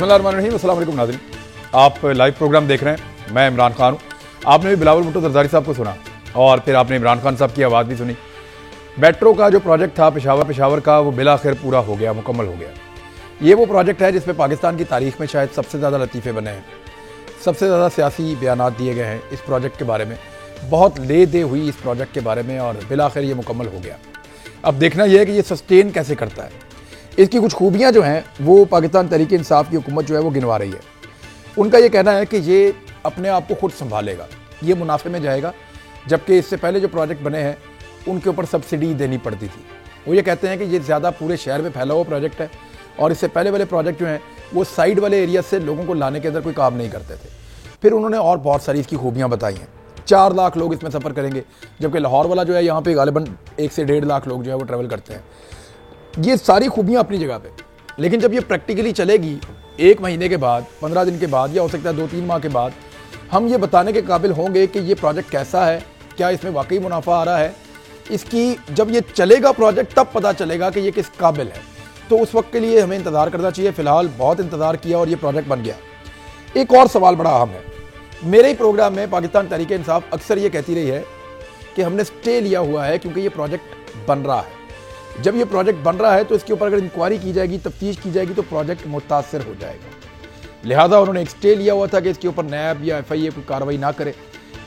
बिस्मिल्लाहिर्रहमानिर्रहीम, अस्सलाम वालेकुम नाज़रीन। आप लाइव प्रोग्राम देख रहे हैं, मैं इमरान खान हूँ। आपने भी बिलावल भुट्टो जरदारी साहब को सुना और फिर आपने इमरान खान साहब की आवाज़ भी सुनी। मेट्रो का जो प्रोजेक्ट था पेशावर का, वो बिलाखिर पूरा हो गया, मुकम्मल हो गया। ये वो प्रोजेक्ट है जिसमें पाकिस्तान की तारीख में शायद सबसे ज़्यादा लतीफ़े बने हैं, सबसे ज़्यादा सियासी बयानात दिए गए हैं इस प्रोजेक्ट के बारे में। बहुत ले दे हुई इस प्रोजेक्ट के बारे में और बिलाखिर ये मुकम्मल हो गया। अब देखना यह है कि ये सस्टेन कैसे करता है। इसकी कुछ खूबियाँ जो हैं वो पाकिस्तान तहरीक इंसाफ की हुकूमत जो है वो गिनवा रही है। उनका ये कहना है कि ये अपने आप को खुद संभालेगा, ये मुनाफे में जाएगा, जबकि इससे पहले जो प्रोजेक्ट बने हैं उनके ऊपर सब्सिडी देनी पड़ती थी। वो ये कहते हैं कि ये ज़्यादा पूरे शहर में फैला हुआ प्रोजेक्ट है और इससे पहले वाले प्रोजेक्ट जो हैं वो साइड वाले एरिया से लोगों को लाने के अंदर कोई काम नहीं करते थे। फिर उन्होंने और बहुत सारी इसकी खूबियाँ बताई हैं। 4 लाख लोग इसमें सफ़र करेंगे, जबकि लाहौर वाला जो है यहाँ पे गालिबन 1 से 1.5 लाख लोग जो है वो ट्रैवल करते हैं। ये सारी खूबियाँ अपनी जगह पे, लेकिन जब ये प्रैक्टिकली चलेगी 1 महीने के बाद, 15 दिन के बाद, या हो सकता है 2-3 माह के बाद, हम ये बताने के काबिल होंगे कि ये प्रोजेक्ट कैसा है, क्या इसमें वाकई मुनाफा आ रहा है। इसकी जब ये चलेगा प्रोजेक्ट तब पता चलेगा कि ये किस काबिल है। तो उस वक्त के लिए हमें इंतज़ार करना चाहिए। फ़िलहाल बहुत इंतज़ार किया और ये प्रोजेक्ट बन गया। एक और सवाल बड़ा अहम है। मेरे ही प्रोग्राम में पाकिस्तान तहरीक इंसाफ अक्सर ये कहती रही है कि हमने स्टे लिया हुआ है क्योंकि ये प्रोजेक्ट बन रहा है। जब ये प्रोजेक्ट बन रहा है तो इसके ऊपर अगर इंक्वायरी की जाएगी, तफ्तीश की जाएगी, तो प्रोजेक्ट मुतासर हो जाएगा। लिहाजा उन्होंने एक स्टे लिया हुआ था कि इसके ऊपर नैब या FIA कोई कार्रवाई ना करे।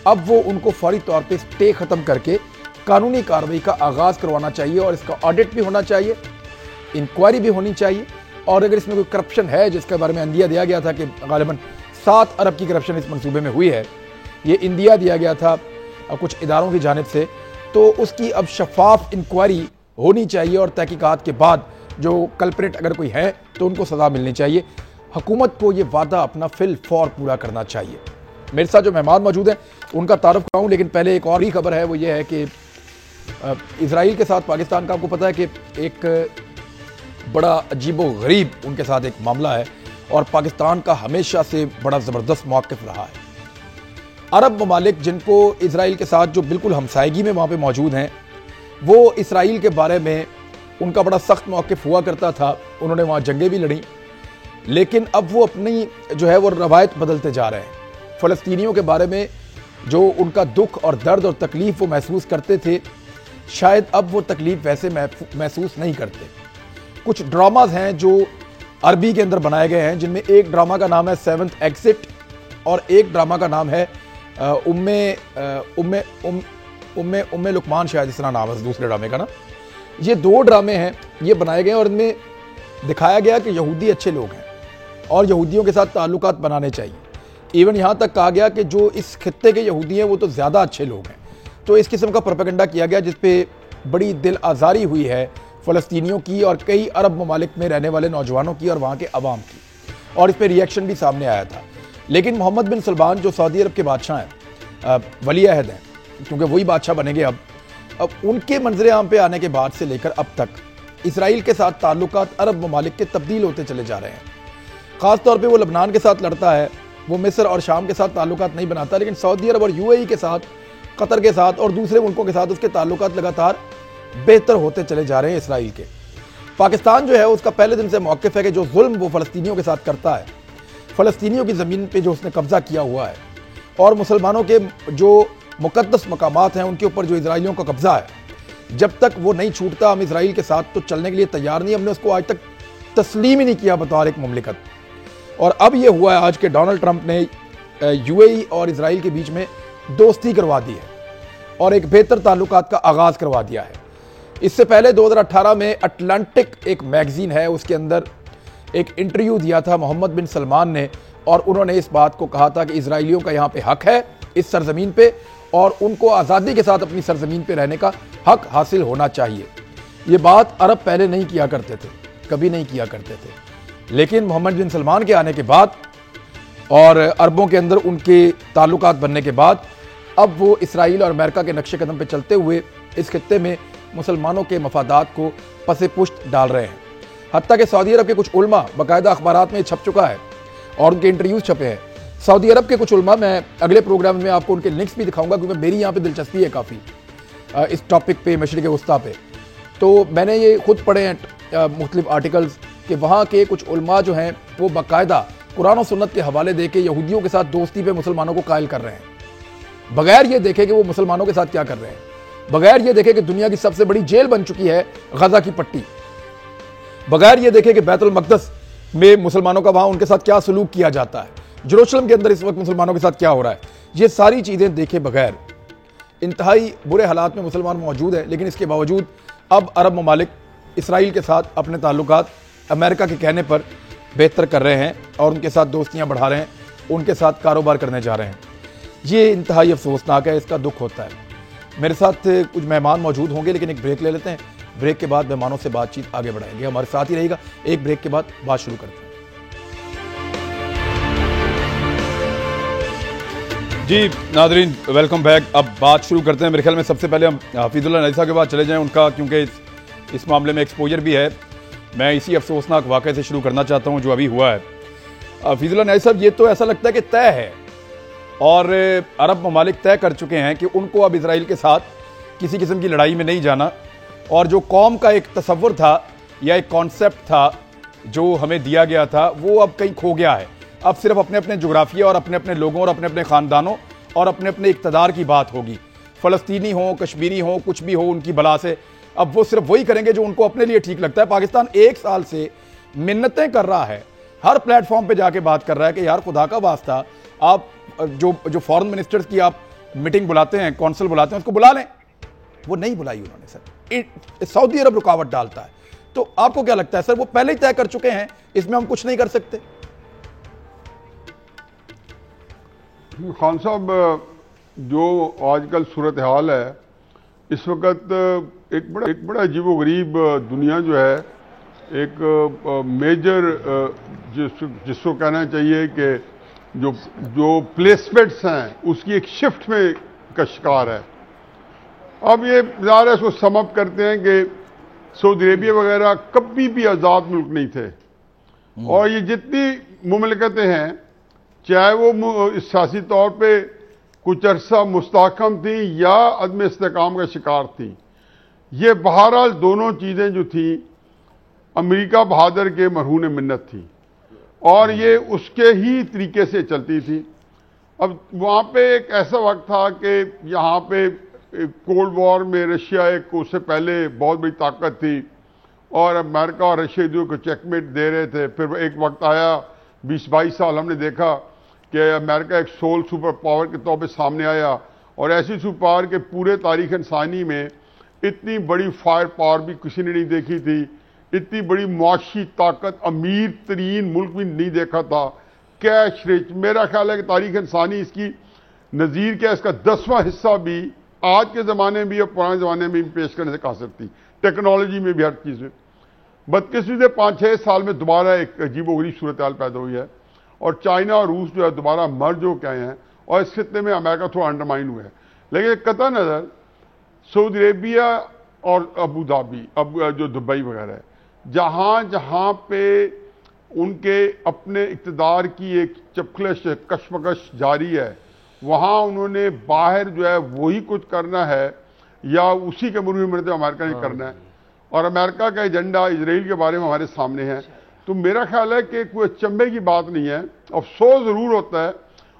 अब वो उनको फौरी तौर पे स्टे ख़त्म करके कानूनी कार्रवाई का आगाज़ करवाना चाहिए और इसका ऑडिट भी होना चाहिए, इंक्वायरी भी होनी चाहिए। और अगर इसमें कोई करप्शन है जिसके बारे में अंदिया दिया गया था कि गालिबन 7 अरब की करप्शन इस मनसूबे में हुई है, ये इंदिया दिया गया था कुछ इदारों की जानिब से, तो उसकी अब शफाफ इंक्वायरी होनी चाहिए और तहकीकात के बाद जो कल्प्रेट अगर कोई है तो उनको सज़ा मिलनी चाहिए। हुकूमत को ये वादा अपना फिल फौर पूरा करना चाहिए। मेरे साथ जो मेहमान मौजूद हैं उनका तारुफ कराऊँ, लेकिन पहले एक और ही खबर है। वो ये है कि इजराइल के साथ पाकिस्तान का, आपको पता है कि एक बड़ा अजीबो गरीब उनके साथ एक मामला है और पाकिस्तान का हमेशा से बड़ा ज़बरदस्त मौक़िफ़ रहा है। अरब ममालिक जिनको इजराइल के साथ जो बिल्कुल हमसायगी में वहाँ पर मौजूद हैं, वो इसराइल के बारे में उनका बड़ा सख्त मौक़िफ़ हुआ करता था। उन्होंने वहाँ जंगें भी लड़ी, लेकिन अब वो अपनी जो है वो रवायत बदलते जा रहे हैं। फ़लस्तीनियों के बारे में जो उनका दुख और दर्द और तकलीफ़ वो महसूस करते थे, शायद अब वो तकलीफ़ वैसे महसूस नहीं करते। कुछ ड्रामाज हैं जो अरबी के अंदर बनाए गए हैं, जिनमें एक ड्रामा का नाम है 7th Exit और एक ड्रामा का नाम है उम्मे लुकमान, शायद इस तरह नाम है दूसरे ड्रामे का ना। ये 2 ड्रामे हैं, ये बनाए गए और इनमें दिखाया गया कि यहूदी अच्छे लोग हैं और यहूदियों के साथ ताल्लुकात बनाने चाहिए। इवन यहाँ तक कहा गया कि जो इस खित्ते के यहूदी हैं वो तो ज़्यादा अच्छे लोग हैं। तो इस किस्म का प्रोपेगेंडा किया गया जिस पे बड़ी दिल आज़ारी हुई है फ़लस्तीनियों की और कई अरब ममालिक में रहने वाले नौजवानों की और वहाँ के अवाम की, और इस पर रिएक्शन भी सामने आया था। लेकिन मोहम्मद बिन सलमान जो सऊदी अरब के बादशाह हैं, वली अहद हैं, क्योंकि वही बादशाह बनेंगे अब उनके मंजर आम पे आने के बाद से लेकर अब तक इसराइल के साथ ताल्लुकात अरब ममालिक के तब्दील होते चले जा रहे हैं। ख़ास तौर पे वो लबनान के साथ लड़ता है, वो मिस्र और शाम के साथ ताल्लुकात नहीं बनाता, लेकिन सऊदी अरब और UAE के साथ, कतर के साथ और दूसरे मुल्कों के साथ उसके ताल्लुकात लगातार बेहतर होते चले जा रहे हैं इसराइल के। पाकिस्तान जो है उसका पहले दिन से मौक़िफ़ है कि जो जुल्म वो फ़लस्तीनियों के साथ करता है, फ़लस्तीनियों की ज़मीन पर जो उसने कब्ज़ा किया हुआ है और मुसलमानों के जो मुक़द्दस मकामात हैं उनके ऊपर जो इजराइलियों का कब्ज़ा है, जब तक वो नहीं छूटता हम इसराइल के साथ तो चलने के लिए तैयार नहीं। हमने उसको आज तक तस्लीम ही नहीं किया बतौर एक मुमलिकत। और अब ये हुआ है आज के डोनाल्ड ट्रंप ने UAE और इसराइल के बीच में दोस्ती करवा दी है और एक बेहतर ताल्लुकात का आगाज़ करवा दिया है। इससे पहले 2018 में अटलांटिक एक मैगज़ीन है, उसके अंदर एक इंटरव्यू दिया था मोहम्मद बिन सलमान ने और उन्होंने इस बात को कहा था कि इजराइलियों का यहाँ पे हक है इस सरजमीन पे और उनको आज़ादी के साथ अपनी सरजमीन पे रहने का हक हासिल होना चाहिए। ये बात अरब पहले नहीं किया करते थे, कभी नहीं किया करते थे, लेकिन मोहम्मद बिन सलमान के आने के बाद और अरबों के अंदर उनके ताल्लुकात बनने के बाद अब वो इसराइल और अमेरिका के नक्शे कदम पे चलते हुए इस खित्ते में मुसलमानों के मफादात को पसे पुश्त डाल रहे हैं। हत्ता कि सऊदी अरब के कुछ उलमा बाकायदा अखबारात में छप चुका है और उनके इंटरव्यूज़ छपे हैं। सऊदी अरब के कुछ उलमा, मैं अगले प्रोग्राम में आपको उनके लिंक्स भी दिखाऊंगा क्योंकि मेरी यहाँ पे दिलचस्पी है काफ़ी इस टॉपिक पे, मशरिक़ वस्ता पे। तो मैंने ये खुद पढ़े हैं मुख्तलिफ आर्टिकल्स कि वहाँ के कुछ उलमा जो हैं वो बाकायदा कुरान और सुन्नत के हवाले दे के यहूदियों के साथ दोस्ती पे मुसलमानों को कायल कर रहे हैं, बगैर ये देखे कि वो मुसलमानों के साथ क्या कर रहे हैं, बगैर ये देखे कि दुनिया की सबसे बड़ी जेल बन चुकी है गजा की पट्टी, बगैर ये देखे कि बैतुल मक़दस में मुसलमानों का वहाँ उनके साथ क्या सलूक किया जाता है, जेरूसलम के अंदर इस वक्त मुसलमानों के साथ क्या हो रहा है, ये सारी चीज़ें देखे बगैर इंतहाई बुरे हालात में मुसलमान मौजूद है। लेकिन इसके बावजूद अब अरब ममालिक इसराइल के साथ अपने ताल्लुकात अमेरिका के कहने पर बेहतर कर रहे हैं और उनके साथ दोस्तियां बढ़ा रहे हैं, उनके साथ कारोबार करने जा रहे हैं। ये इंतहाई अफसोसनाक है, इसका दुख होता है। मेरे साथ कुछ मेहमान मौजूद होंगे, लेकिन एक ब्रेक ले लेते हैं। ब्रेक के बाद मेहमानों से बातचीत आगे बढ़ाएंगे, हमारे साथ ही रहेगा। एक ब्रेक के बाद बात शुरू करते हैं। जी नादरीन, वेलकम बैक। अब बात शुरू करते हैं। मेरे ख्याल में सबसे पहले हम हफीजुल्लाह नईसा साहब के पास चले जाएं, उनका क्योंकि इस मामले में एक्सपोजर भी है। मैं इसी अफसोसनाक वाक़े से शुरू करना चाहता हूं जो अभी हुआ है। हफीजुल्लाह नईसा साहब, ये तो ऐसा लगता है कि तय है और अरब ममालिक तय कर चुके हैं कि उनको अब इसराइल के साथ किसी किस्म की लड़ाई में नहीं जाना, और जो कौम का एक तसव्वुर था या एक कॉन्सेप्ट था जो हमें दिया गया था, वो अब कहीं खो गया है। अब सिर्फ अपने अपने जोग्राफिया और अपने अपने लोगों और अपने अपने ख़ानदानों और अपने अपने इक़्तिदार की बात होगी। फ़लस्तीनी हो, कश्मीरी हो, कुछ भी हो, उनकी बला से अब वो सिर्फ वही करेंगे जो उनको अपने लिए ठीक लगता है। पाकिस्तान 1 साल से मिन्नतें कर रहा है, हर प्लेटफॉर्म पे जाके बात कर रहा है कि यार खुदा का वास्ता, आप जो फॉरेन मिनिस्टर्स की आप मीटिंग बुलाते हैं, कौंसिल बुलाते हैं, उसको बुला लें। वो नहीं बुलाई उन्होंने सर। सऊदी अरब रुकावट डालता है। तो आपको क्या लगता है सर, वो पहले ही तय कर चुके हैं, इसमें हम कुछ नहीं कर सकते? खान साहब, जो आजकल सूरत हाल है, इस वक्त एक बड़ा अजीबोगरीब दुनिया जो है, एक मेजर जिसको कहना चाहिए कि जो प्लेसमेंट्स हैं उसकी एक शिफ्ट में का शिकार है। अब ये ज़ाहिर है, इसको समअप करते हैं कि सऊदी अरेबिया वगैरह कभी भी आज़ाद मुल्क नहीं थे, और ये जितनी मुमलिकतें हैं, चाहे वो सियासी तौर पे कुछ अरसा मुस्तहकम थी या अदम इस्तेकाम का शिकार थी, ये बहरहाल दोनों चीज़ें जो थी अमेरिका बहादुर के मरहून मिन्नत थी, और ये उसके ही तरीके से चलती थी। अब वहाँ पे एक ऐसा वक्त था कि यहाँ पे कोल्ड वॉर में रशिया एक उससे पहले बहुत बड़ी ताकत थी, और अमेरिका और रशिया दो को चेकमेट दे रहे थे। फिर एक वक्त आया, 20-22 साल हमने देखा कि अमेरिका एक सोल सुपर पावर के तौर पे सामने आया, और ऐसी सुपर पावर के पूरे तारीख इंसानी में इतनी बड़ी फायर पावर भी किसी ने नहीं देखी थी, इतनी बड़ी मुआशी ताकत अमीर तरीन मुल्क भी नहीं देखा था। कैश रिच, मेरा ख्याल है कि तारीख इंसानी इसकी नज़ीर क्या, इसका 10वां हिस्सा भी आज के ज़माने में भी और पुराने ज़माने में भी पेश करने से कासिर थी, टेक्नोलॉजी में भी, हर चीज़ में। बदकिस्मती से 5-6 साल में दोबारा एक अजीबोगरीब सूरत हाल पैदा हुई है, और चाइना और रूस जो है दोबारा मर्ज हो गए हैं, और इस खित्ते में अमेरिका थोड़ा अंडरमाइन हुआ है। लेकिन कतई नज़र सऊदी अरेबिया और अबू धाबी, अब जो दुबई वगैरह है, जहाँ जहाँ पे उनके अपने इक़्तिदार की एक चपखलश कशमकश जारी है, वहाँ उन्होंने बाहर जो है वही कुछ करना है या उसी के मुर्गी मरते अमेरिका ने करना है, और अमेरिका का एजेंडा इसराइल के बारे में हमारे सामने है। तो मेरा ख्याल है कि कोई अचंभे की बात नहीं है। अफसोस ज़रूर होता है,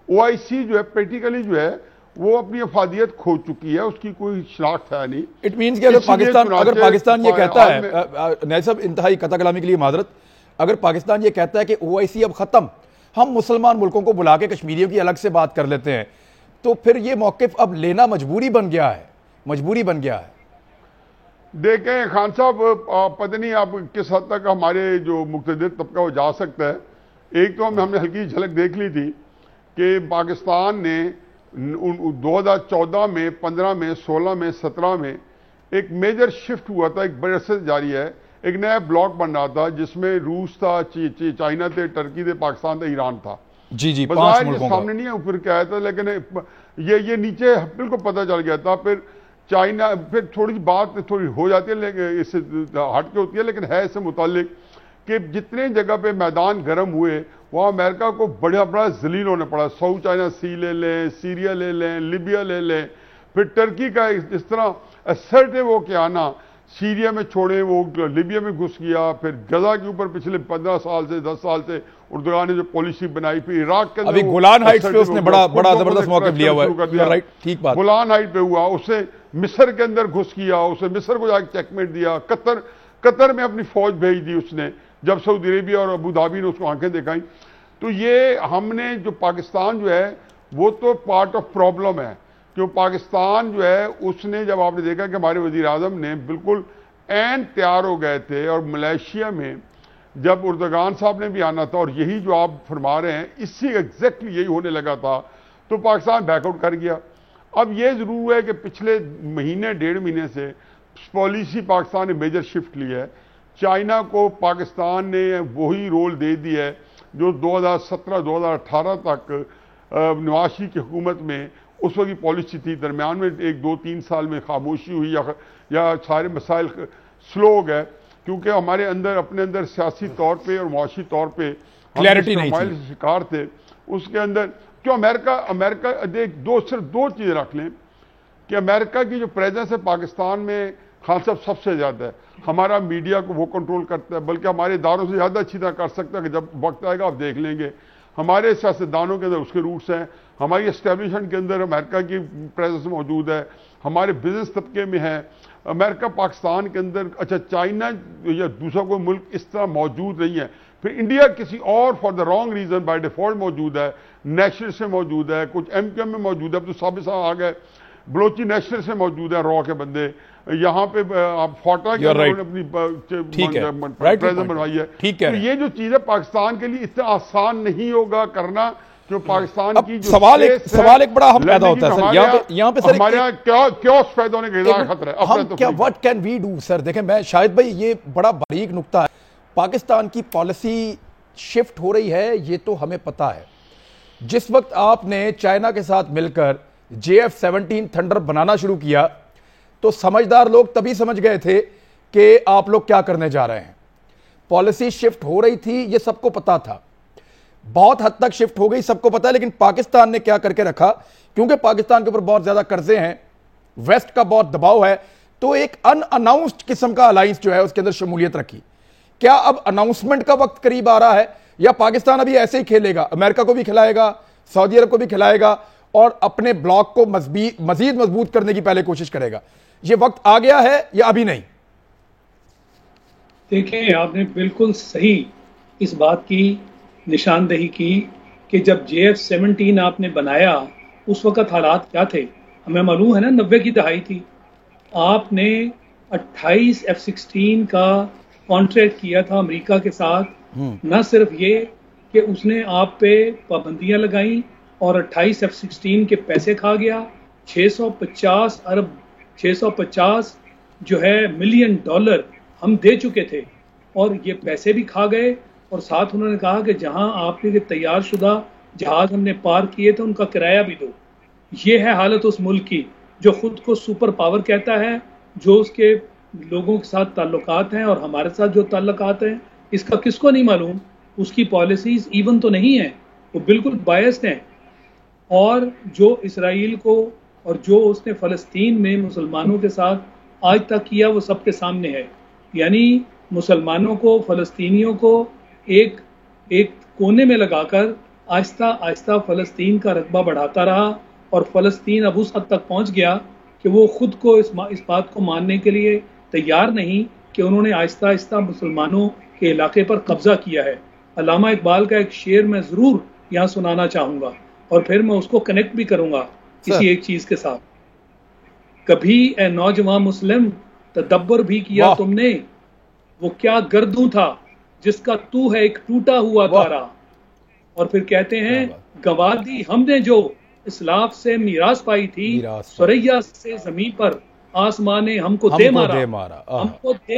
OIC जो है प्रैक्टिकली जो है वो अपनी अफादियत खो चुकी है, उसकी कोई शनाख्त है नहीं। इट मीन्स कि अगर पाकिस्तान ये कहता है, नईसा साहब इंतहाई कता कलामी के लिए माजरत, अगर पाकिस्तान ये कहता है कि OIC अब ख़त्म, हम मुसलमान मुल्कों को बुला के कश्मीरियों की अलग से बात कर लेते हैं, तो फिर ये मौक़िफ़ अब लेना मजबूरी बन गया है। देखें खान साहब, पता नहीं आप किस हद तक हमारे जो मुक़्तदिर तबका वो जा सकता है। एक तो हमने हल्की झलक देख ली थी कि पाकिस्तान ने 2014 में, 15 में, 16 में, 17 में एक मेजर शिफ्ट हुआ था, एक बड़े अरसे से जारी है। एक नया ब्लॉक बन रहा था जिसमें रूस था, चाइना थे, टर्की थे, पाकिस्तान था, ईरान था। जी 5 मुल्कों का सामने नहीं ऊपर क्या आया था, लेकिन ये नीचे बिल्कुल पता चल गया था। फिर चाइना, फिर थोड़ी बात थोड़ी हो जाती है, लेकिन इससे हट के होती है, लेकिन है इससे मुतालिक कि जितने जगह पे मैदान गर्म हुए वहाँ अमेरिका को बड़ा जलील होने पड़ा। साउथ चाइना सी ले लें, सीरिया ले लें, लीबिया ले लें, फिर टर्की का इस तरह असर्टिव हो के आना, सीरिया में छोड़े, वो लीबिया में घुस गया, फिर गजा के ऊपर पिछले 15 साल से 10 साल से उर्दुगान ने जो पॉलिसी बनाई, फिर इराक के अभी गोलान हाइट्स पे उसने बड़ा जबरदस्त मौक़िफ़ लिया हुआ है। राइट, ठीक बात। गोलान हाइट पे हुआ, उससे मिस्र के अंदर घुस गया, उसने मिस्र को जाकर चेकमेट दिया, कतर में अपनी फौज भेज दी उसने, जब सऊदी अरेबिया और अबू धाबी ने उसको आंखें दिखाई। तो ये हमने जो पाकिस्तान जो है वो तो पार्ट ऑफ प्रॉब्लम है, क्यों पाकिस्तान जो है उसने, जब आपने देखा कि हमारे वजीर आजम ने बिल्कुल एन तैयार हो गए थे, और मलेशिया में जब उर्दुगान साहब ने भी आना था, और यही जो आप फरमा रहे हैं इससे एग्जैक्टली यही होने लगा था, तो पाकिस्तान बैकआउट कर गया। अब ये जरूर है कि पिछले महीने 1.5 महीने से पॉलिसी पाकिस्तान ने मेजर शिफ्ट ली है। चाइना को पाकिस्तान ने वही रोल दे दिया है जो 2017-2018 तक नवाशी की हुकूमत में उस वक्त की पॉलिसी थी। दरमियान में 1-2-3 साल में खामोशी हुई या सारे मसाइल स्लो हो गए, क्योंकि हमारे अंदर अपने अंदर सियासी तौर पे और मुआशी तौर पे क्लैरिटी नहीं थी, शिकार थे। उसके अंदर क्यों अमेरिका सिर्फ दो चीज़ें रख लें कि अमेरिका की जो प्रेजेंस है पाकिस्तान में खान साहब सबसे ज़्यादा है। हमारा मीडिया को वो कंट्रोल करता है, बल्कि हमारे इदारों से ज़्यादा अच्छी तरह कर सकता है कि जब वक्त आएगा आप देख लेंगे। हमारे सियासतदानों के अंदर उसके रूट्स हैं, हमारी एस्टेब्लिशमेंट के अंदर अमेरिका की प्रेजेंस मौजूद है, हमारे बिजनेस तबके में है अमेरिका। पाकिस्तान के अंदर अच्छा चाइना या दूसरा कोई मुल्क इस तरह मौजूद नहीं है। फिर इंडिया किसी और for the wrong reason by default मौजूद है, नेशनल से मौजूद है, कुछ MQM में मौजूद है, अब तो साबित आ गए, बलोची नेशनल से मौजूद है, रॉ के बंदे यहाँ पे आप फोटा के अपनी प्रेजेंस बनवाई है। तो ये जो चीज है पाकिस्तान के लिए इतना आसान नहीं होगा करना, जो पाकिस्तान की जो सवाल एक बड़ा हम पैदा होता है सर, यहाँ पे सर हमारे यहाँ क्या पैदा होने का खतरा है। हम क्या what can we do sir? देखें, मैं शायद भाई ये बड़ा बारीक नुक्ता है, पाकिस्तान की पॉलिसी शिफ्ट हो रही है, ये तो हमें पता है। जिस वक्त आपने चाइना के साथ मिलकर JF-17 थंडर बनाना शुरू किया तो समझदार लोग तभी समझ गए थे कि आप लोग क्या करने जा रहे हैं। पॉलिसी शिफ्ट हो रही थी, ये सबको पता था, बहुत हद तक शिफ्ट हो गई, सबको पता है। लेकिन पाकिस्तान ने क्या करके रखा, क्योंकि पाकिस्तान के ऊपर बहुत ज्यादा कर्जे हैं, वेस्ट का बहुत दबाव है, तो एक अनअनाउंस्ड किस्म का अलायंस जो है उसके अंदर शमूलियत रखी। क्या अब अनाउंसमेंट का वक्त करीब आ रहा है, या पाकिस्तान अभी ऐसे ही खेलेगा, अमेरिका को भी खिलाएगा, सऊदी अरब को भी खिलाएगा और अपने ब्लॉक को मजीद मजबूत करने की पहले कोशिश करेगा? ये वक्त आ गया है या अभी नहीं? देखें, आपने बिल्कुल सही इस बात की निशानदेही की कि जब JF-17 आपने बनाया उस वक्त हालात क्या थे हमें मालूम है ना। 90 की दहाई थी, आपने 28 F-16 का कॉन्ट्रैक्ट किया था अमेरिका के साथ। न सिर्फ ये कि उसने आप पे पाबंदियां लगाई और 28 F-16 के पैसे खा गया, 650 जो है मिलियन डॉलर हम दे चुके थे, और ये पैसे भी खा गए। और साथ उन्होंने कहा कि जहां आपने तैयार शुदा जहाज हमने पार किए थे उनका किराया भी दो। ये है हालत उस मुल्क की जो खुद को सुपर पावर कहता है, जो उसके लोगों के साथ ताल्लुकात हैं और हमारे साथ जो ताल्लुकात हैं इसका किसको नहीं मालूम। उसकी पॉलिसीज इवन तो नहीं है, वो बिल्कुल बायस्ड हैं। और जो इसराइल को और जो उसने फ़लस्तीन में मुसलमानों के साथ आज तक किया वो सबके सामने है। यानी मुसलमानों को, फ़लस्तीनियों को एक कोने में लगाकर आहिस्ता आहिस्ता फ़लस्तीन का रकबा बढ़ाता रहा, और फ़लस्तीन अब उस हद तक पहुंच गया कि वो खुद को इस बात को मानने के लिए तैयार नहीं कि उन्होंने आहिस्ता आहिस्ता मुसलमानों के इलाके पर कब्जा किया है। अल्लामा इकबाल का एक शेर मैं ज़रूर यहाँ सुनाना चाहूँगा, और फिर मैं उसको कनेक्ट भी करूँगा किसी एक चीज़ के साथ। कभी ए नौजवान मुस्लिम तदब्बर भी किया तुमने, वो क्या गर्दू था जिसका तू है एक टूटा हुआ तारा। और फिर कहते हैं गवा दी हमने जो इस्लाफ से मीरास पाई थी, सुरैया से जमीन पर आसमान ने हमको दे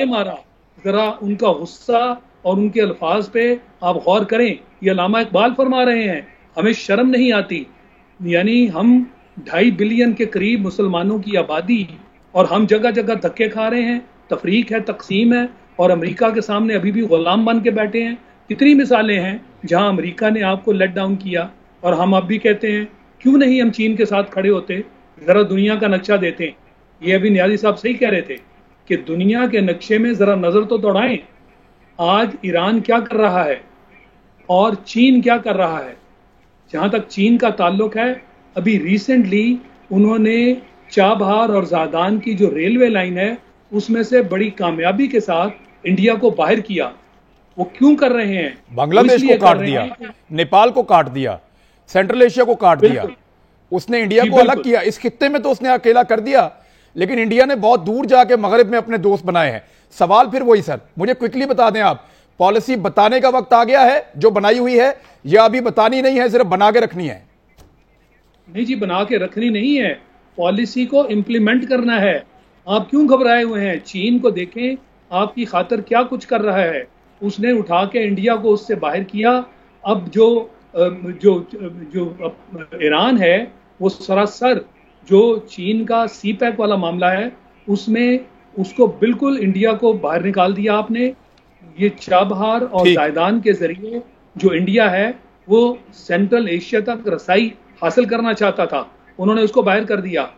मारा। जरा उनका गुस्सा और उनके अल्फाज पे आप गौर करें। ये अल्लामा इकबाल फरमा रहे हैं, हमें शर्म नहीं आती। यानी हम 2.5 बिलियन के करीब मुसलमानों की आबादी, और हम जगह जगह धक्के खा रहे हैं, तफरीक है, तकसीम है, और अमेरिका के सामने अभी भी गुलाम बन के बैठे हैं। कितनी मिसालें हैं जहां अमेरिका ने आपको लेट डाउन किया, और हम अब भी कहते हैं क्यों नहीं हम चीन के साथ खड़े होते, जरा दुनिया का नक्शा देते। ये अभी न्याजी साहब सही कह रहे थे कि दुनिया के नक्शे में जरा नजर तो दौड़ाएं। आज ईरान क्या कर रहा है और चीन क्या कर रहा है। जहां तक चीन का ताल्लुक है, अभी रिसेंटली उन्होंने चाबहार और जादान की जो रेलवे लाइन है उसमें से बड़ी कामयाबी के साथ इंडिया को बाहर किया। वो क्यों कर रहे हैं? बांग्लादेश को काट दिया, नेपाल को काट दिया, सेंट्रल एशिया को काट दिया, उसने इंडिया को अलग किया। इस खित्ते में तो उसने अकेला कर दिया, लेकिन इंडिया ने बहुत दूर जाके मगरिब में अपने दोस्त बनाए हैं। सवाल फिर वही सर, मुझे क्विकली बता दें आप, पॉलिसी बताने का वक्त आ गया है जो बनाई हुई है, या अभी बतानी नहीं है, सिर्फ बना के रखनी है? नहीं जी, बना के रखनी नहीं है, पॉलिसी को इंप्लीमेंट करना है। आप क्यों घबराए हुए हैं? चीन को देखें, आपकी खातिर क्या कुछ कर रहा है। उसने उठा के इंडिया को उससे बाहर किया। अब जो जो जो ईरान है वो सरासर जो चीन का सी पैक वाला मामला है उसमें उसको बिल्कुल इंडिया को बाहर निकाल दिया आपने। ये चाबहार और जायदान के जरिए जो इंडिया है वो सेंट्रल एशिया तक रसाई हासिल करना चाहता था, उन्होंने उसको बाहर कर दिया।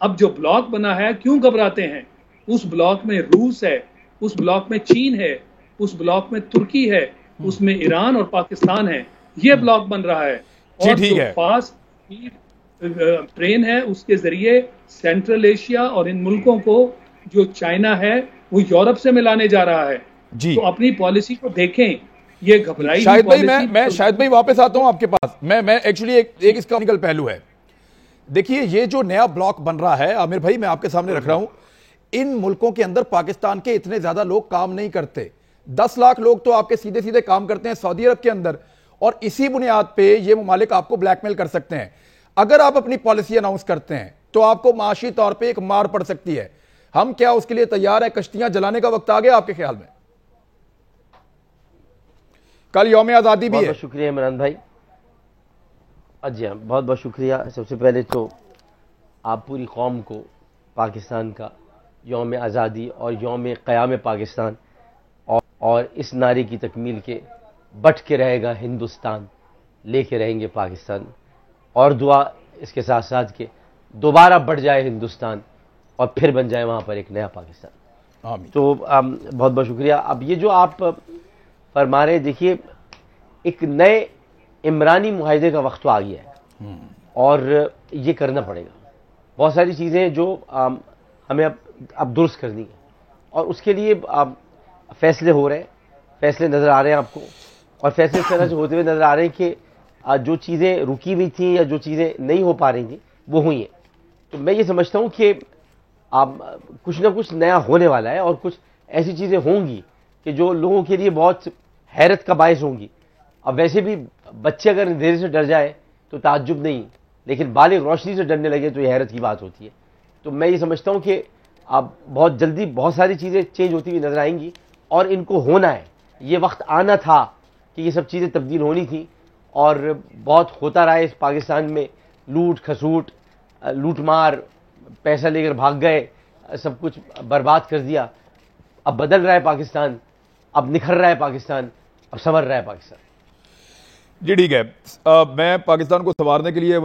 अब जो ब्लॉक बना है, क्यों घबराते हैं? उस ब्लॉक में रूस है, उस ब्लॉक में चीन है, उस ब्लॉक में तुर्की है, उसमें ईरान और पाकिस्तान है। ये ब्लॉक बन रहा है और जो फास्ट ट्रेन है उसके जरिए सेंट्रल एशिया और इन मुल्कों को जो चाइना है वो यूरोप से मिलाने जा रहा है जी। तो अपनी पॉलिसी को देखें, ये घबराई शायद भाई मैं शायद भाई वापस आता हूं आपके पास। मैं एक्चुअली एक इसका टेक्निकल पहलू है। देखिए, ये जो नया ब्लॉक बन रहा है आमिर भाई, मैं आपके सामने रख रहा हूं, इन मुल्कों के अंदर पाकिस्तान के इतने ज्यादा लोग काम नहीं करते। 10 लाख लोग तो आपके सीधे सीधे काम करते हैं सऊदी अरब के अंदर, और इसी बुनियाद पे ये ममालिक आपको ब्लैकमेल कर सकते हैं। अगर आप अपनी पॉलिसी अनाउंस करते हैं तो आपको माशी तौर पे एक मार पड़ सकती है। हम क्या उसके लिए तैयार है? कश्तियां जलाने का वक्त आ गया आपके ख्याल में? कल यौम आजादी भी है। बहुत शुक्रिया इमरान भाई। जी हाँ, बहुत बहुत शुक्रिया। सबसे पहले तो आप पूरी कौम को पाकिस्तान का यौम आज़ादी और यौम क़याम पाकिस्तान और इस नारे की तकमील के बट के रहेगा हिंदुस्तान, लेके रहेंगे पाकिस्तान, और दुआ इसके साथ साथ के दोबारा बढ़ जाए हिंदुस्तान और फिर बन जाए वहाँ पर एक नया पाकिस्तान। तो बहुत बहुत शुक्रिया। अब ये जो आप फरमा रहे, देखिए एक नए इमरानी मुआहदे का वक्त तो आ गया है और ये करना पड़ेगा। बहुत सारी चीज़ें जो हमें अब दुरुस्त करनी है और उसके लिए फैसले हो रहे हैं, फैसले नज़र आ रहे हैं आपको, और फैसले इस तरह से होते हुए नज़र आ रहे हैं कि जो चीज़ें रुकी हुई थी या जो चीज़ें नहीं हो पा रही थी वो हुई हैं। तो मैं ये समझता हूँ कि कुछ ना कुछ नया होने वाला है और कुछ ऐसी चीज़ें होंगी कि जो लोगों के लिए बहुत हैरत का बायस होंगी। अब वैसे भी बच्चे अगर अंधेरे से डर जाए तो ताज्जुब नहीं, लेकिन बालिग रोशनी से डरने लगे तो ये हैरत की बात होती है। तो मैं ये समझता हूँ कि अब बहुत जल्दी बहुत सारी चीज़ें चेंज होती हुई नजर आएंगी और इनको होना है। ये वक्त आना था कि ये सब चीज़ें तब्दील होनी थी और बहुत होता रहा है इस पाकिस्तान में। लूट खसूट, लूट मार, पैसा लेकर भाग गए, सब कुछ बर्बाद कर दिया। अब बदल रहा है पाकिस्तान, अब निखर रहा है पाकिस्तान, अब संवर रहा है पाकिस्तान। जी ठीक है। मैं पाकिस्तान को संवारने के लिए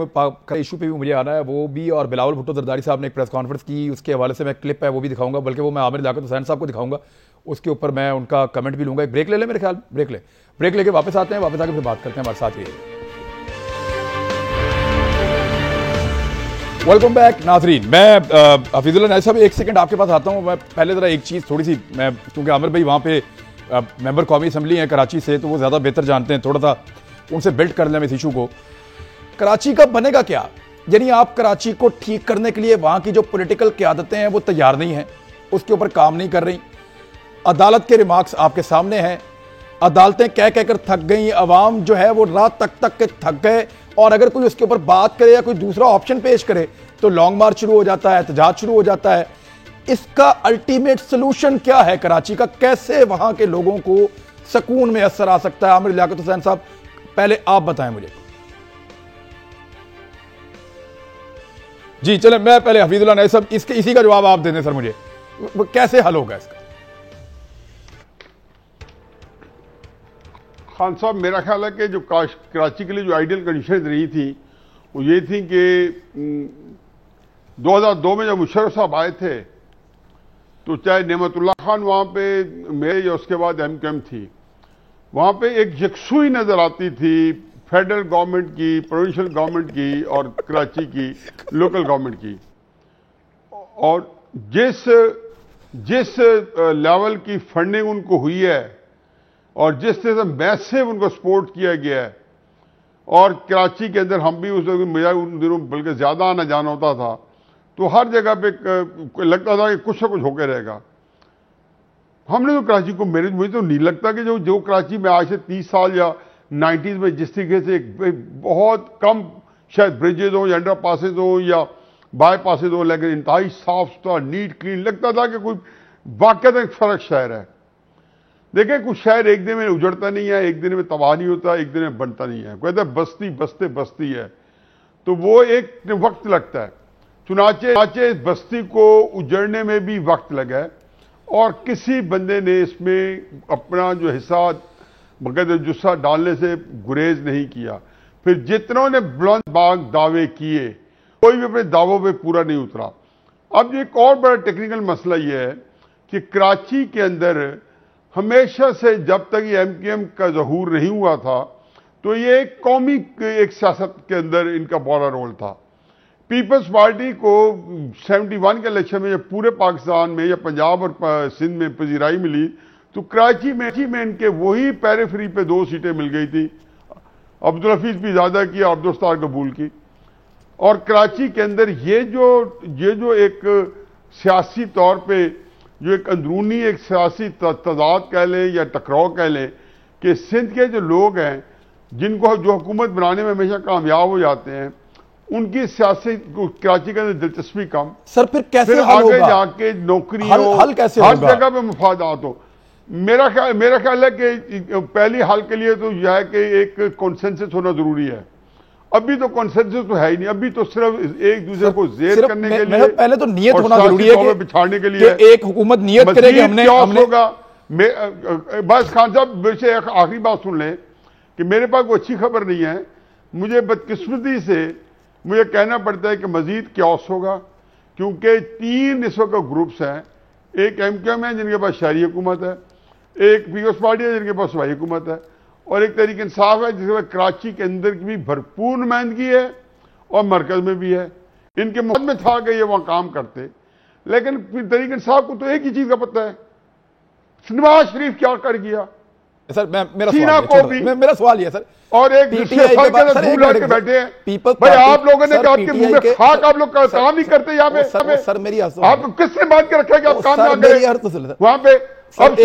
इशू पे भी मुझे आना है, वो भी, और बिलावल भुट्टो जरदारी साहब ने एक प्रेस कॉन्फ्रेंस की, उसके हवाले से मैं क्लिप है वो भी दिखाऊंगा, बल्कि वो मैं आमिर लियाकत हुसैन साहब को दिखाऊंगा, उसके ऊपर मैं उनका कमेंट भी लूंगा। एक ब्रेक ले लें, मेरे ख्याल ब्रेक लेके वापस आते हैं, वापस आके फिर बात करते हैं। हमारे साथ ये वेलकम बैक नाजरीन। मैं हफीजुल्लाह नाइस साहब, एक सेकंड आपके पास आता हूँ। मैं पहले जरा एक चीज़ थोड़ी सी, मैं क्योंकि आमिर भाई वहाँ पे मेंबर कौमी असम्बली हैं कराची से, तो वो ज़्यादा बेहतर जानते हैं, थोड़ा सा उनसे बिल्ड कर लें इस इशू को। कराची का बनेगा क्या? यानी आप कराची को ठीक करने के लिए वहाँ की जो पॉलिटिकल क़यादतें हैं वो तैयार नहीं हैं, उसके ऊपर काम नहीं कर रही। अदालत के रिमार्क्स आपके सामने हैं, अदालतें कह कहकर थक गई, अवाम जो है वो रात तक के थक गए, और अगर कोई उसके ऊपर बात करे या कोई दूसरा ऑप्शन पेश करे तो लॉन्ग मार्च शुरू हो जाता है, एहतजाज शुरू हो जाता है। इसका अल्टीमेट सोल्यूशन क्या है कराची का? कैसे वहां के लोगों को सुकून में असर आ सकता है? आमिर लियाकत हुसैन साहब, पहले आप बताएं मुझे। जी चले, मैं पहले हफीजुल्लाह नाइस साहब, इसी का जवाब आप दे दें सर मुझे, कैसे हल होगा इसका? खान साहब, मेरा ख्याल है कि जो कराची के लिए जो आइडियल कंडीशन रही थी वो ये थी कि 2002 में जब मुशर्रफ साहब आए थे तो चाहे नेमतुल्ला खान वहां पे मेरे या उसके बाद MQM थी, वहां पे एक यकसुई नजर आती थी फेडरल गवर्नमेंट की, प्रोविंशियल गवर्नमेंट की और कराची की लोकल गवर्नमेंट की। और जिस लेवल की फंडिंग उनको हुई है और जिस तरह से मैसिव उनको सपोर्ट किया गया है, और कराची के अंदर हम भी उस मेरा उन दिनों बल्कि ज्यादा आना जाना होता था, तो हर जगह पे लगता था कि कुछ ना कुछ होकर रहेगा। हमने तो कराची को, मुझे तो नहीं लगता कि जो कराची में आज से 30 साल या 90s में जिस तरीके से एक बहुत कम शायद ब्रिजेज हो या अंडर पासेज हो या बाय पासेज हो, लेकिन इंतहाई साफ सुथरा नीट क्लीन लगता था कि कोई वाकई एक फर्क शहर है। देखें, कुछ शहर एक दिन में उजड़ता नहीं है, एक दिन में तबाह नहीं होता, एक दिन में बनता नहीं है। कहते बस्ती बसते बस्ती है, तो वो एक वक्त लगता है। चुनाचे इस बस्ती को उजड़ने में भी वक्त लगा है और किसी बंदे ने इसमें अपना जो हिस्सा बगैर जुस्सा डालने से गुरेज नहीं किया। फिर जितनों ने बुलंद बाग दावे किए, कोई भी अपने दावों पे पूरा नहीं उतरा। अब एक और बड़ा टेक्निकल मसला यह है कि कराची के अंदर हमेशा से जब तक ये MQM का ज़हूर नहीं हुआ था, तो ये एक कौमी एक सियासत के अंदर इनका बड़ा रोल था। पीपल्स पार्टी को 71 के इलेक्शन में जब पूरे पाकिस्तान में या पंजाब और सिंध में पजीराई मिली, तो कराची में इनके वही पेरिफेरी पे 2 सीटें मिल गई थी, अब्दुल हफीज पिज़ादा की और अब्दुल कबूल की। और कराची के अंदर ये जो एक सियासी तौर पे जो एक अंदरूनी एक सियासी तजाद कह लें या टकराव कह लें कि सिंध के जो लोग हैं जिनको जो हुकूमत बनाने में हमेशा कामयाब हो जाते हैं, उनकी सियासी कराची के अंदर दिलचस्पी कम। सर फिर कैसे आगे जाके नौकरी हो, हल कैसे हर होगा? जगह पे मफादात हो। मेरा ख्याल है कि पहली हल के लिए तो यह है कि एक कॉन्सेंसस होना जरूरी है। अभी तो कॉन्सेंसस तो है ही नहीं, अभी तो सिर्फ एक दूसरे को जेर करने के लिए, पहले तो नियत होना जरूरी है कि बिछाने के लिए एक हुकूमत नियत करे कि हमने होगा। बस खान साहब से एक आखिरी बात सुन लें कि मेरे पास कोई अच्छी खबर नहीं है। मुझे बदकिस्मती से मुझे कहना पड़ता है कि मजीद क्यास होगा, क्योंकि 3 इस वक्त ग्रुप्स हैं। एक MQM है जिनके पास शहरी हुकूमत है, एक पीपल्स पार्टी है जिनके पास सूबाई हुकूमत है, और एक तहरीक इंसाफ है जिसके पास कराची के अंदर की भी भरपूर नुमाइंदगी है और मरकज में भी है। इनके मुहद में था कि ये वहां काम करते, लेकिन तहरीक इंसाफ को तो एक ही चीज का पता है, नवाज शरीफ क्या कर गया। सर मेरा सवाल ये सर, और एक दूसरे सर के अंदर धूल लगा के बैठे हैं। भाई आप लोगों ने कहा कि मुंह में खाक, आप लोग काम नहीं करते यहाँ पे। सर मेरी आप किसने बात के रखा कि आप काम ना करें वहां पे? अब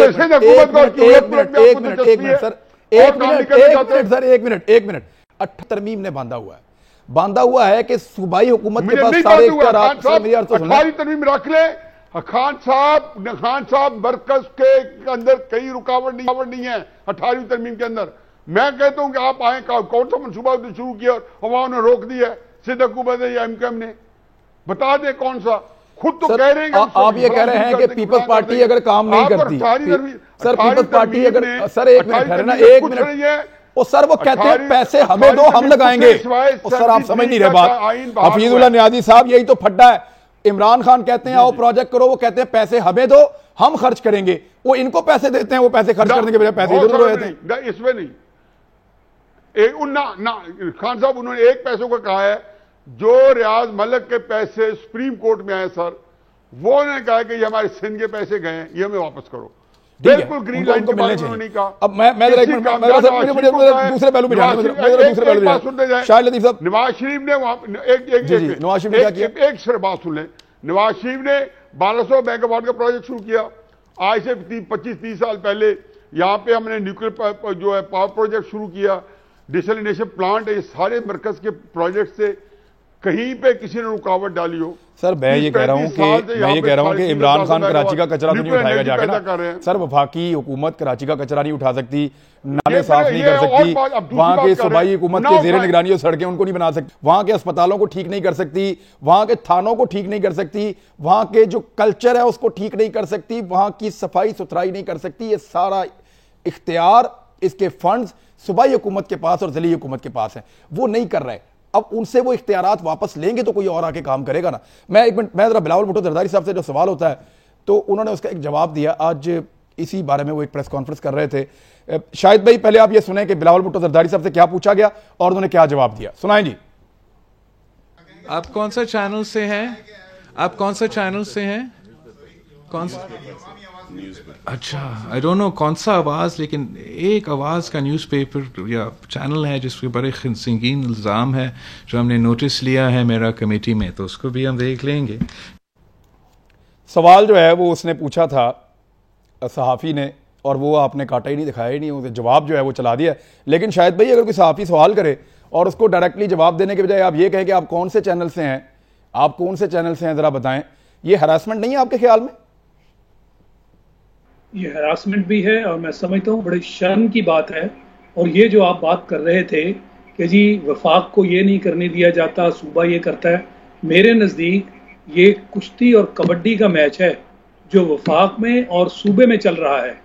एक मिनट 8 तरमीम ने बांधा हुआ है कि सूबाई हुकूमत के पास सारे इख्तियारात। 18 तरमीम रख ले खान साहब, मरकज के अंदर कई रुकावट नहीं है 18वीं तरमीम के अंदर। मैं कहता हूं कि आप आए, कौन सा मनसूबा शुरू किया और वहां उन्होंने रोक दिया? सिंध हुकूमत या MQM ने? बता दे कौन सा। खुद तो कह रहे हैं आप ये कह रहे हैं कि पीपल्स पार्टी अगर काम नहीं करती, सर पीपल्स पार्टी अगर, सर एक मिनट ठहरना, 1 मिनट। और सर वो कहते हैं पैसे हमें दो, हम लगाएंगे। और सर आप समझ नहीं रहे बात। हफीजुल्लाह नियाज़ी साहब यही तो फड्डा है। इमरान खान कहते हैं आओ प्रोजेक्ट करो, वो कहते हैं पैसे हमें दो, हम खर्च करेंगे। वो इनको पैसे देते हैं, वो पैसे खर्च करने के बजाय पैसे इधर उधर रहते हैं। इसमें नहीं खान साहब, उन्होंने एक पैसों का कहा है, जो रियाज मलिक के पैसे सुप्रीम कोर्ट में आए सर, वो ने कहा कि ये हमारे सिंध के पैसे गए, ये हमें वापस करो। बिल्कुल ग्रीन लाइन को मिलने चाहिए। अब मैं दूसरे पहलू पे जाने, शाहिद लतीफ साहब, नवाज शरीफ ने नवाज शरीफ क्या किया? एक सिर्फ बात सुन ले। नवाज शरीफ ने 1200 मेगावाट का प्रोजेक्ट शुरू किया आज से 25-30 साल पहले। यहाँ पे हमने न्यूक्लियर जो है पावर प्रोजेक्ट शुरू किया, डिसलिनेशन प्लांट है। ये सारे मरकज के प्रोजेक्ट से कहीं पे किसी ने रुकावट डाली हो? सर मैं ये कह रहा हूं कि इमरान खान कराची का कचरा तो नहीं उठाएगा जाके ना। सर वफाकी हुकूमत कराची का कचरा नहीं उठा सकती, नाले साफ नहीं कर सकती, वहां के सूबाई हुकूमत के जेर निगरानी सड़कें उनको नहीं बना सकती, वहां के अस्पतालों को ठीक नहीं कर सकती, वहां के थानों को ठीक नहीं कर सकती, वहां के जो कल्चर है उसको ठीक नहीं कर सकती, वहां की सफाई सुथराई नहीं कर सकती। ये सारा इख्तियार, इसके फंड्स सूबाई हुकूमत के पास और ज़िली हुकूमत के पास है, वो नहीं कर रहे। अब उनसे वो इख्तियारात वापस लेंगे तो कोई और आके काम करेगा ना। मैं एक मिनट, मैं जरा बिलावल भुट्टो जरदारी साहब से जो सवाल होता है, तो उन्होंने उसका एक जवाब दिया। आज इसी बारे में वो एक प्रेस कॉन्फ्रेंस कर रहे थे। शाहिद भाई, पहले आप ये सुने कि बिलावल भुट्टो जरदारी साहब से क्या पूछा गया और उन्होंने क्या जवाब दिया। सुनाएं जी। आप कौन सा चैनल से हैं? आप कौन सा चैनल से हैं? कौन सा? अच्छा, आई डोंट नो कौन सा आवाज़, लेकिन एक आवाज़ का न्यूज़पेपर या चैनल है जिसके बड़े संगीन इल्ज़ाम है, जो हमने नोटिस लिया है मेरा कमेटी में, तो उसको भी हम देख लेंगे। सवाल जो है वो उसने पूछा था सहाफ़ी ने, और वो आपने काटा ही नहीं, दिखाया ही नहीं, उसे जवाब जो है वो चला दिया। लेकिन शायद भाई, अगर कोई सहाफ़ी सवाल करे और उसको डायरेक्टली जवाब देने के बजाय आप ये कहें कि आप कौन से चैनल से हैं, आप कौन से चैनल से हैं, ज़रा बताएं, ये हरासमेंट नहीं है आपके ख्याल में? ये हरासमेंट भी है और मैं समझता हूँ बड़ी शर्म की बात है। और ये जो आप बात कर रहे थे कि जी वफाक को ये नहीं करने दिया जाता, सूबा ये करता है, मेरे नज़दीक ये कुश्ती और कबड्डी का मैच है जो वफाक में और सूबे में चल रहा है।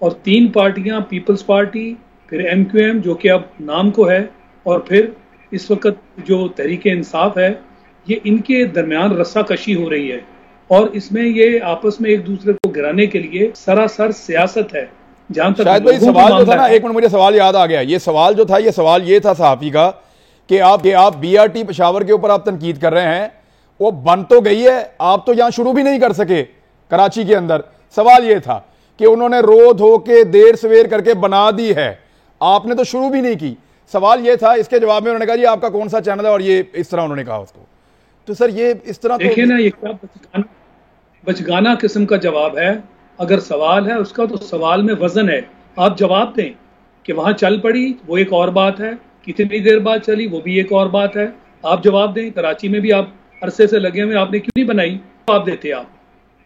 और तीन पार्टियां, पीपल्स पार्टी, फिर MQM जो कि अब नाम को है, और फिर इस वक्त जो तहरीक इंसाफ है, ये इनके दरमियान रस्साकशी हो रही है। और इसमें ये आपस में एक दूसरे को गिराने के लिए सरासर सियासत है। जहां तक शायद भाई सवाल जो था ना, एक मिनट मुझे सवाल याद आ गया। ये सवाल जो था, ये सवाल ये था सहाफ़ी का कि आप BRT पेशावर के ऊपर आप तनकीद कर रहे हैं, वो बन तो गई है, आप तो यहां शुरू भी नहीं कर सके कराची के अंदर। सवाल ये था कि उन्होंने रो धो के देर सवेर करके बना दी है, आपने तो शुरू भी नहीं की। सवाल ये था, इसके जवाब में उन्होंने कहा जी आपका कौन सा चैनल है, और ये इस तरह उन्होंने कहा उसको। तो सर ये इस तरह देखिए ना, ये क्या बचगाना किस्म का जवाब है। अगर सवाल है उसका, तो सवाल में वजन है, आप जवाब दें। कि वहां चल पड़ी वो एक और बात है, कितनी देर बाद चली वो भी एक और बात है, आप जवाब दें। कराची में भी आप अरसे से लगे हुए, आपने क्यों नहीं बनाई? जवाब देते आप।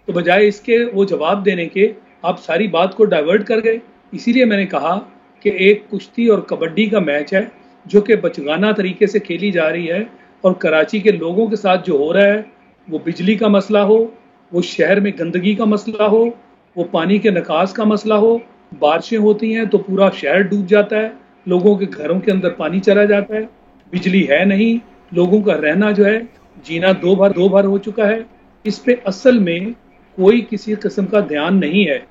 तो बजाय इसके वो जवाब देने के आप सारी बात को डाइवर्ट कर गए। इसीलिए मैंने कहा कि एक कुश्ती और कबड्डी का मैच है जो कि बचगाना तरीके से खेली जा रही है। और कराची के लोगों के साथ जो हो रहा है, वो बिजली का मसला हो, वो शहर में गंदगी का मसला हो, वो पानी के निकास का मसला हो, बारिशें होती हैं तो पूरा शहर डूब जाता है, लोगों के घरों के अंदर पानी चला जाता है, बिजली है नहीं, लोगों का रहना जो है, जीना दो भर हो चुका है। इस पे असल में कोई किसी किस्म का ध्यान नहीं है।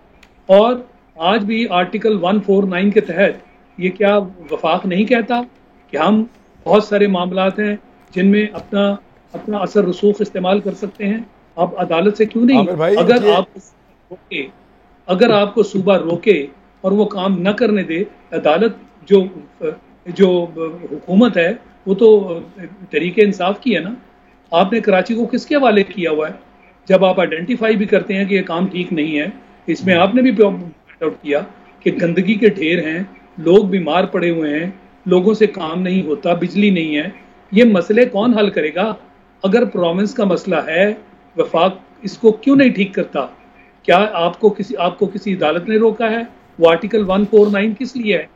और आज भी आर्टिकल 149 के तहत ये क्या वफाक नहीं कहता कि हम बहुत सारे मामलात हैं जिनमें अपना असर रसूख इस्तेमाल कर सकते हैं? आप अदालत से क्यों नहीं? अगर आपको सूबा रोके और वो काम न करने दे, अदालत जो हुकूमत है वो तो तरीके इंसाफ की है ना। आपने कराची को किसके हवाले किया हुआ है? जब आप आइडेंटिफाई भी करते हैं कि ये काम ठीक नहीं है, इसमें आपने भी पॉइंट आउट किया कि गंदगी के ढेर हैं, लोग बीमार पड़े हुए हैं, लोगों से काम नहीं होता, बिजली नहीं है, ये मसले कौन हल करेगा? अगर प्रोविंस का मसला है, वफाक इसको क्यों नहीं ठीक करता? क्या आपको किसी अदालत ने रोका है? वो आर्टिकल 149 किस लिए है?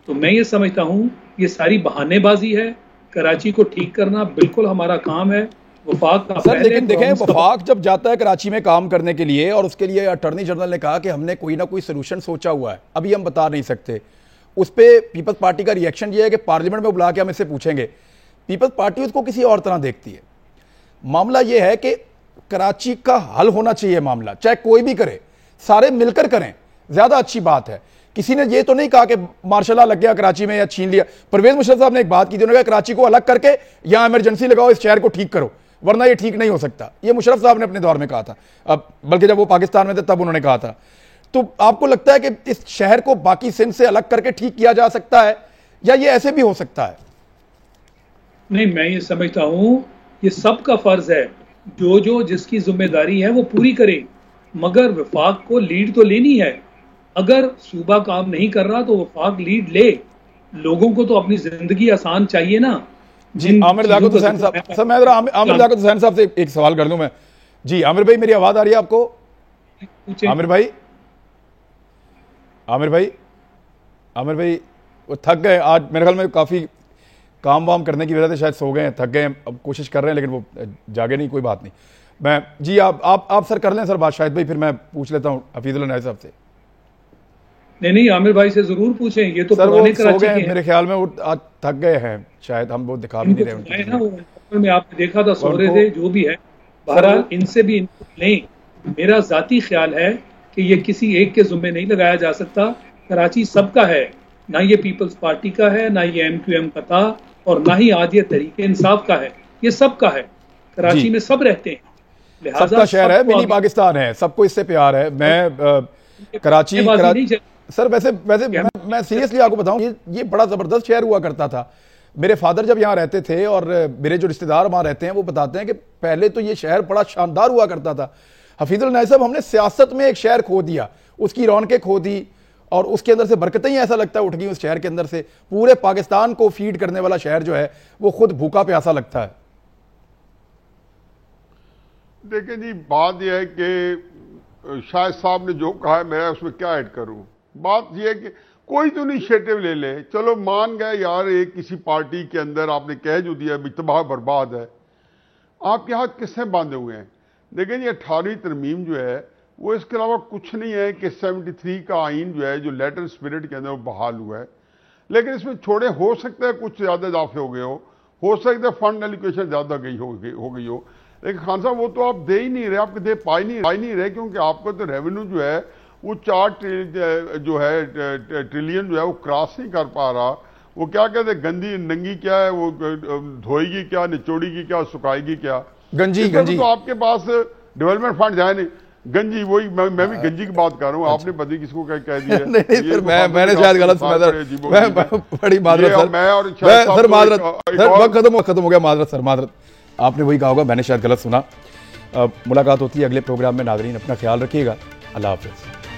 तो मैं ये समझता हूँ ये सारी बहानेबाजी है। कराची को ठीक करना बिल्कुल हमारा काम है। वफाक का सर, लेकिन देखें, वफाक जब जाता है कराची में काम करने के लिए, और उसके लिए अटॉर्नी जनरल ने कहा कि हमने कोई ना कोई सोल्यूशन सोचा हुआ है, अभी हम बता नहीं सकते। उस पर पीपल्स पार्टी का रिएक्शन ये है कि पार्लियामेंट में बुला के हम इससे पूछेंगे। पीपल्स पार्टी उसको किसी और तरह देखती है। मामला यह है कि कराची का हल होना चाहिए मामला, चाहे कोई भी करे, सारे मिलकर करें, ज्यादा अच्छी बात है। किसी ने ये तो नहीं कहा कि मार्शल लॉ लग गया कराची में या छीन लिया। परवेज मुशर्रफ साहब ने एक बात की थी, उन्होंने कहा कराची को अलग करके यहां इमरजेंसी लगाओ, इस शहर को ठीक करो, वरना ये ठीक नहीं हो सकता। ये मुशर्रफ साहब ने अपने दौर में कहा था, अब बल्कि जब वो पाकिस्तान में थे तब उन्होंने कहा था। तो आपको लगता है कि इस शहर को बाकी सिंध से अलग करके ठीक किया जा सकता है, या ये ऐसे भी हो सकता है? नहीं, मैं ये समझता हूं ये सबका फर्ज है, जो जिसकी जिम्मेदारी है वो पूरी करे, मगर वफाक को लीड तो लेनी है। अगर सूबा काम नहीं कर रहा तो वफाक लीड ले। लोगों को तो अपनी जिंदगी आसान चाहिए ना। जी, आमिर लियाकत हुसैन साहब, सर मैं आमिर लियाकत हुसैन साहब से एक सवाल कर दूं मैं। जी आमिर भाई, मेरी आवाज आ रही है आपको? आमिर भाई वो थक गए आज, मेरे ख्याल में काफी काम वाम करने की वजह से शायद सो गए हैं, थक गए हैं, अब कोशिश कर रहे हैं लेकिन वो जागे नहीं। कोई बात नहीं, मैं जी आप सर कर लें सर बात, शायद भाई फिर मैं पूछ लेता हूँ हफीजुल्लाह नाइब साहब से। नहीं, आमिर भाई से जरूर पूछें, ये तो सर वो सो गए हैं मेरे ख्याल में, वो आज थक गए हैं शायद, हम वो दिखा भी नहीं रहे हैं। आपने देखा था सो रहे थे, जो भी है, बहरहाल इनसे भी इनपुट लें मेरा जाती ख्याल है कि ये किसी एक के जुम्मे नहीं लगाया जा सकता। कराची सबका है, ना ये पीपल्स पार्टी का है, ना ये MQM का था, और ना ही आज ये तहरीक इंसाफ का है, ये सबका है। कराची में सब रहते हैं, लिहाजा सबका शहर है, मिनी पाकिस्तान है, सबको इससे प्यार है। मैं कराची सर वैसे मैं सीरियसली आपको बताऊं, ये बड़ा जबरदस्त शहर हुआ करता था। मेरे फादर जब यहाँ रहते थे और मेरे जो रिश्तेदार वहाँ रहते हैं वो बताते हैं कि पहले तो ये शहर बड़ा शानदार हुआ करता था। हफीजुल नाइस साहब, हमने सियासत में एक शहर खो दिया, उसकी रौनकें खो दी, और उसके अंदर से बरकतें ही ऐसा लगता है उठ गई उस शहर के अंदर से। पूरे पाकिस्तान को फीड करने वाला शहर जो है वो खुद भूखा प्यासा लगता है। देखिए जी, बात यह है कि शाहिद साहब ने जो कहा है मैं उसमें क्या ऐड करूं। बात यह है कि कोई तो इनिशिएटिव ले ले। चलो मान गए यार, एक किसी पार्टी के अंदर आपने कह जो दिया तबाह बर्बाद है, आपके हाथ किससे बांधे हुए हैं। देखिए ये 18वीं तरमीम जो है वो इसके अलावा कुछ नहीं है कि 73 का आइन जो है, जो लेटर स्पिरिट के अंदर वो बहाल हुआ है। लेकिन इसमें छोड़े हो सकता है कुछ ज़्यादा इजाफे हो गए हो सकता है फंड एलोकेशन ज़्यादा हो गई हो। लेकिन खान साहब वो तो आप दे ही नहीं रहे, आपके दे पा ही नहीं रहे, क्योंकि आपका तो रेवेन्यू जो है वो 4 ट्रिलियन जो है वो क्रॉस नहीं कर पा रहा। वो क्या कहते हैं, गंदी नंगी क्या है, वो धोएगी क्या, निचोड़ेगी क्या, सुखाएगी क्या, गंजी तो आपके पास डेवलपमेंट फंड जाए नहीं। गंजी वही मैं भी गंजी की बात कर रहा हूँ, आपने पता किसको कह दिया। नहीं, मैंने शायद गलत सुना था। बड़ी माजरत सर, माजरत वक्त खत्म हो गया, माजरत सर, माजरत। आपने वही कहा होगा, मैंने शायद गलत सुना। मुलाकात होती है अगले प्रोग्राम में। नाजरीन अपना ख्याल रखिएगा, अल्लाह हाफिज़।